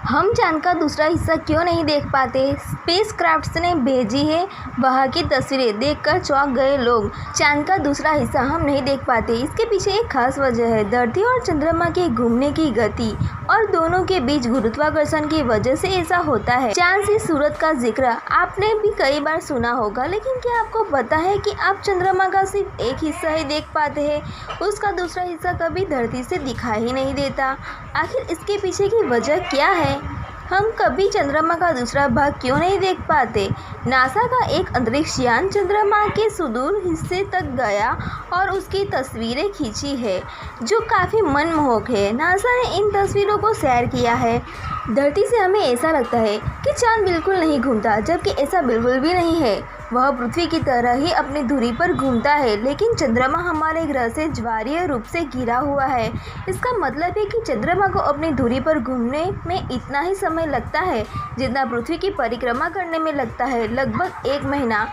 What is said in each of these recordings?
हम चांद का दूसरा हिस्सा क्यों नहीं देख पाते? स्पेसक्राफ्ट ने भेजी है वहाँ की तस्वीरें देखकर चौंक गए लोग। चांद का दूसरा हिस्सा हम नहीं देख पाते, इसके पीछे एक खास वजह है। धरती और चंद्रमा के घूमने की गति और दोनों के बीच गुरुत्वाकर्षण की वजह से ऐसा होता है। चांद से सूरज का जिक्र आपने भी कई बार सुना होगा, लेकिन क्या आपको पता है कि आप चंद्रमा का सिर्फ एक हिस्सा ही देख पाते हैं? उसका दूसरा हिस्सा कभी धरती से दिखाई ही नहीं देता। आखिर इसके पीछे की वजह क्या है? हम कभी चंद्रमा का दूसरा भाग क्यों नहीं देख पाते? नासा का एक अंतरिक्ष यान चंद्रमा के सुदूर हिस्से तक गया और उसकी तस्वीरें खींची है, जो काफ़ी मनमोहक है। नासा ने इन तस्वीरों को शेयर किया है। धरती से हमें ऐसा लगता है कि चांद बिल्कुल नहीं घूमता, जबकि ऐसा बिल्कुल भी नहीं है। वह पृथ्वी की तरह ही अपनी धुरी पर घूमता है, लेकिन चंद्रमा हमारे ग्रह से ज्वारीय रूप से घिरा हुआ है। इसका मतलब है कि चंद्रमा को अपनी धुरी पर घूमने में इतना ही समय लगता है जितना पृथ्वी की परिक्रमा करने में लगता है, लगभग 1 महीना।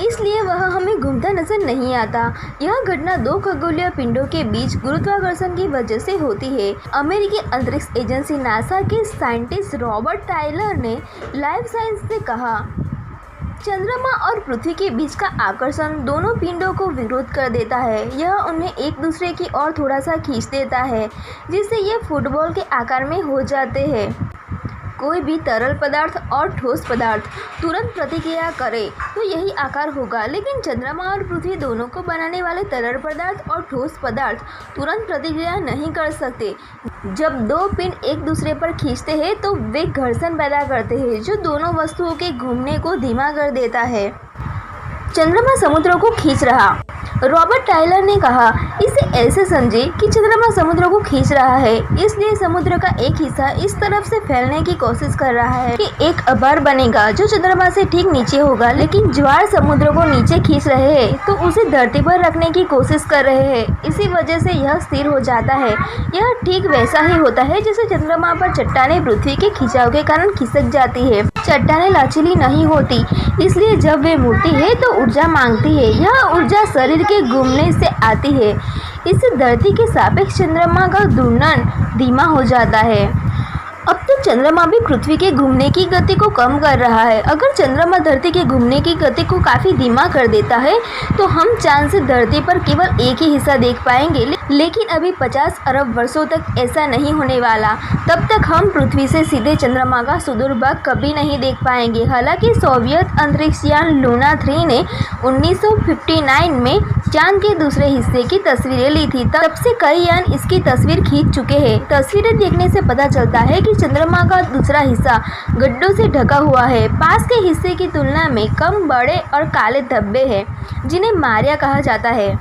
इसलिए वह हमें घूमता नजर नहीं आता। यह घटना 2 खगोलीय पिंडों के बीच गुरुत्वाकर्षण की वजह से होती है। अमेरिकी अंतरिक्ष एजेंसी नासा के साइंटिस्ट रॉबर्ट टायलर ने लाइफ साइंस से कहा, चंद्रमा और पृथ्वी के बीच का आकर्षण दोनों पिंडों को विरोध कर देता है। यह उन्हें एक दूसरे की ओर थोड़ा सा खींच देता है, जिससे ये फुटबॉल के आकार में हो जाते हैं। कोई भी तरल पदार्थ और ठोस पदार्थ तुरंत प्रतिक्रिया करे तो यही आकार होगा, लेकिन चंद्रमा और पृथ्वी दोनों को बनाने वाले तरल पदार्थ और ठोस पदार्थ तुरंत प्रतिक्रिया नहीं कर सकते। जब 2 पिंड एक दूसरे पर खींचते हैं तो वे घर्षण पैदा करते हैं, जो दोनों वस्तुओं के घूमने को धीमा कर देता है। चंद्रमा समुद्रों को खींच रहा। रॉबर्ट टायलर ने कहा, इसे ऐसे समझे कि चंद्रमा समुद्र को खींच रहा है, इसलिए समुद्र का एक हिस्सा इस तरफ से फैलने की कोशिश कर रहा है कि एक अभार बनेगा जो चंद्रमा से ठीक नीचे होगा। लेकिन ज्वार समुद्र को नीचे खींच रहे हैं तो उसे धरती पर रखने की कोशिश कर रहे हैं। इसी वजह से यह स्थिर हो जाता है। यह ठीक वैसा ही होता है जैसे चंद्रमा पर चट्टानें पृथ्वी के खिंचाव के कारण खिसक जाती है। चट्टानें लचीली नहीं होती, इसलिए जब वे मुड़ती है तो ऊर्जा मांगती है। यह ऊर्जा शरीर के घूमने से आती है। इससे धरती के सापेक्ष चंद्रमा का घूर्णन धीमा हो जाता है। अब तो चंद्रमा भी पृथ्वी के घूमने की गति को कम कर रहा है। अगर चंद्रमा धरती के घूमने की गति को काफ़ी धीमा कर देता है तो हम चांद से धरती पर केवल एक ही हिस्सा देख पाएंगे, लेकिन अभी 50 अरब वर्षों तक ऐसा नहीं होने वाला। तब तक हम पृथ्वी से सीधे चंद्रमा का सुदूर भाग कभी नहीं देख पाएंगे। हालांकि सोवियत अंतरिक्ष यान लूना 3 ने 1959 में चांद के दूसरे हिस्से की तस्वीरें ली थी। तब से कई यान इसकी तस्वीर खींच चुके हैं। तस्वीरें देखने से पता चलता है कि चंद्रमा का दूसरा हिस्सा गड्ढों से ढका हुआ है। पास के हिस्से की तुलना में कम बड़े और काले धब्बे हैं, जिन्हें मारिया कहा जाता है।